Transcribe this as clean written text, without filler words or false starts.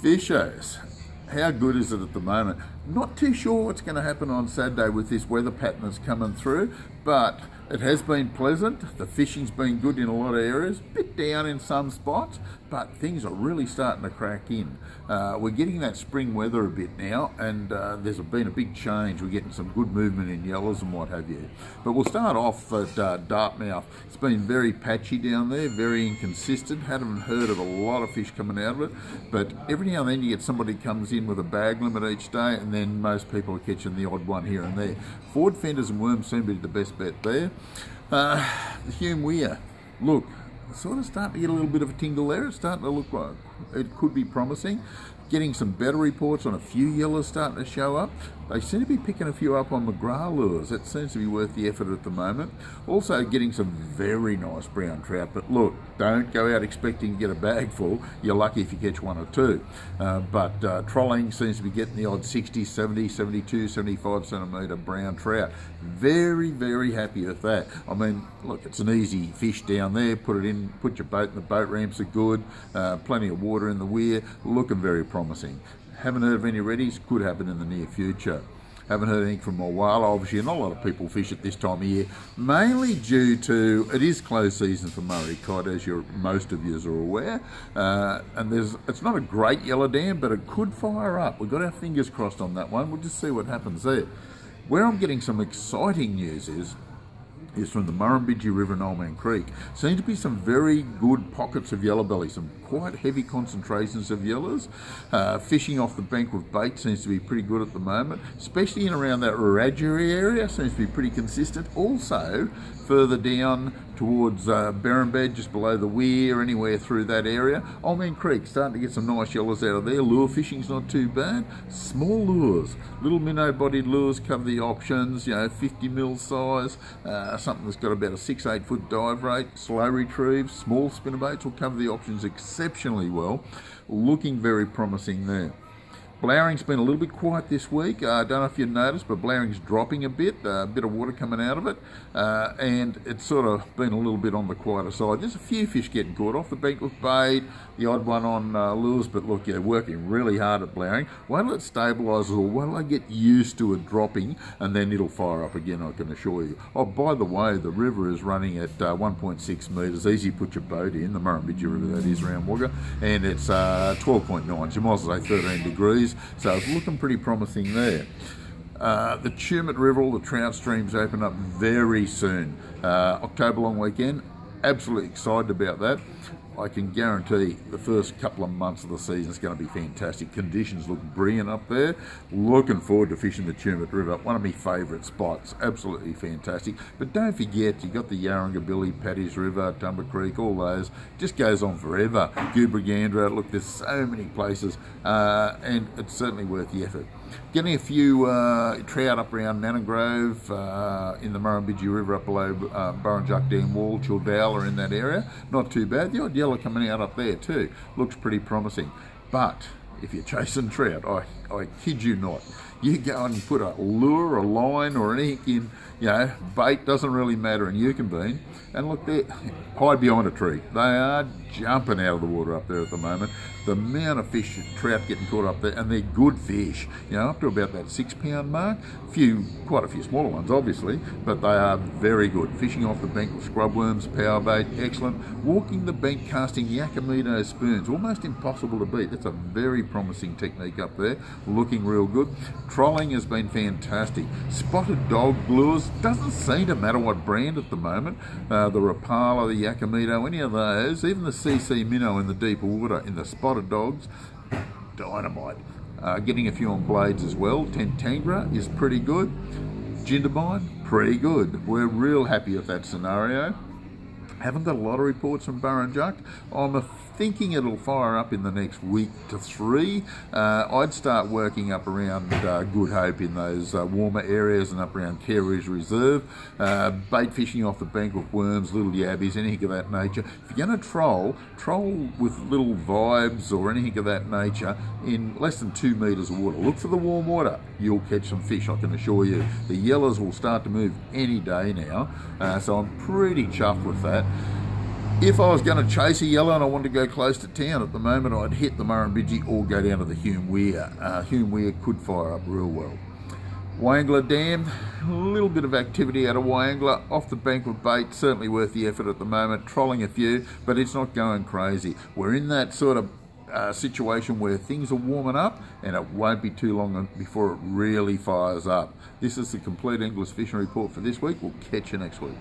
Fishos, how good is it at the moment? Not too sure what's going to happen on Saturday with this weather pattern that's coming through, but it has been pleasant. The fishing's been good in a lot of areas, a bit down in some spots, but things are really starting to crack in. We're getting that spring weather a bit now, and there's been a big change. We're getting some good movement in yellows and what have you. But we'll start off at Dartmouth. It's been very patchy down there, very inconsistent. Haven't heard of a lot of fish coming out of it, but every now and then you get somebody comes in with a bag limit each day, and then most people are catching the odd one here and there. Forward fenders and worms seem to be the best bet there. The Hume Weir, look, sort of starting to get a little bit of a tingle there. It's starting to look like it could be promising. Getting some better reports on a few yellows starting to show up. They seem to be picking a few up on McGrath lures. That seems to be worth the effort at the moment. Also getting some very nice brown trout. But look, don't go out expecting to get a bag full. You're lucky if you catch one or two. But trolling seems to be getting the odd 60, 70, 72, 75 centimetre brown trout. Very, very happy with that. I mean, look, it's an easy fish down there. Put it in, put your boat in, the boat ramps are good. Plenty of water in the weir. Looking very promising. Haven't heard of any reddies. Could happen in the near future. Haven't heard anything from a while. Obviously, not a lot of people fish at this time of year, mainly due to it is close season for Murray cod, as most of you are aware. And it's not a great yellow dam, but it could fire up. We've got our fingers crossed on that one. We'll just see what happens there. Where I'm getting some exciting news is from the Murrumbidgee River and Old Man Creek. Seem to be some very good pockets of yellow belly, some quite heavy concentrations of yellows. Fishing off the bank with bait seems to be pretty good at the moment, especially in around that Wiradjuri area, seems to be pretty consistent. Also, further down towards Berrinbed, just below the weir, anywhere through that area. Old Man Creek, starting to get some nice yellows out of there. Lure fishing's not too bad. Small lures, little minnow-bodied lures cover the options, 50 mil size, something that's got about a 6-8 foot dive rate, slow retrieve, small spinnerbaits will cover the options exceptionally well. Looking very promising there. Blowring's been a little bit quiet this week. I don't know if you noticed, but Blowring's dropping a bit of water coming out of it, and it's sort of been a little bit on the quieter side. There's a few fish getting caught off the bank with bait, the odd one on lures, but look, they're working really hard at Blowring. Wait till it stabilises, or wait till I get used to it dropping, and then it'll fire up again, I can assure you. Oh, by the way, the river is running at 1.6 metres. Easy to put your boat in, the Murrumbidgee River that is, around Wagga, and it's 12.9, so you might as well say 13 degrees. So it's looking pretty promising there. The Tumut River, all the trout streams open up very soon. October long weekend, absolutely excited about that. I can guarantee the first couple of months of the season is going to be fantastic. Conditions look brilliant up there. Looking forward to fishing the Tumut River. One of my favourite spots. Absolutely fantastic. But don't forget, you've got the Yarrangobilly, Paddy's River, Tumber Creek, all those. Just goes on forever. Goobragandra. Look, there's so many places, and it's certainly worth the effort. Getting a few trout up around Nannagrove, in the Murrumbidgee River up below Burrinjuck Dam Wall, Childale are in that area. Not too bad. The odd yellow coming out up there too. Looks pretty promising. But if you're chasing trout, I kid you not, you go and put a lure, a line or anything in, bait, doesn't really matter, and you can bean, and look there, hide behind a tree. They are jumping out of the water up there at the moment. The amount of fish, trout getting caught up there, and they're good fish, up to about that 6 pound mark. Quite a few smaller ones, obviously, but they are very good. Fishing off the bank with scrub worms, power bait, excellent. Walking the bank casting Yakumino spoons, almost impossible to beat. That's a very promising technique up there. Looking real good. Trolling has been fantastic. Spotted dog lures, doesn't seem to matter what brand at the moment. The Rapala, the Yakumino, any of those, even the CC minnow in the deeper water, in the spotted dogs, dynamite. Getting a few on blades as well. Tentangra is pretty good. Jindabyne, pretty good. We're real happy with that scenario. Haven't got a lot of reports from Burrinjuck. I'm thinking it'll fire up in the next week to 3. I'd start working up around Good Hope in those warmer areas and up around Carey's Reserve. Bait fishing off the bank with worms, little yabbies, anything of that nature. If you're going to troll with little vibes or anything of that nature in less than 2 metres of water. Look for the warm water. You'll catch some fish, I can assure you. The yellows will start to move any day now, so I'm pretty chuffed with that. If I was going to chase a yellow and I wanted to go close to town at the moment, I'd hit the Murrumbidgee or go down to the Hume Weir. Hume Weir could fire up real well. Wangler Dam, a little bit of activity out of Wangler, off the bank with bait, certainly worth the effort at the moment, trolling a few, but it's not going crazy. We're in that sort of situation where things are warming up and it won't be too long before it really fires up. This is the Compleat Angler's Fishing Report for this week. We'll catch you next week.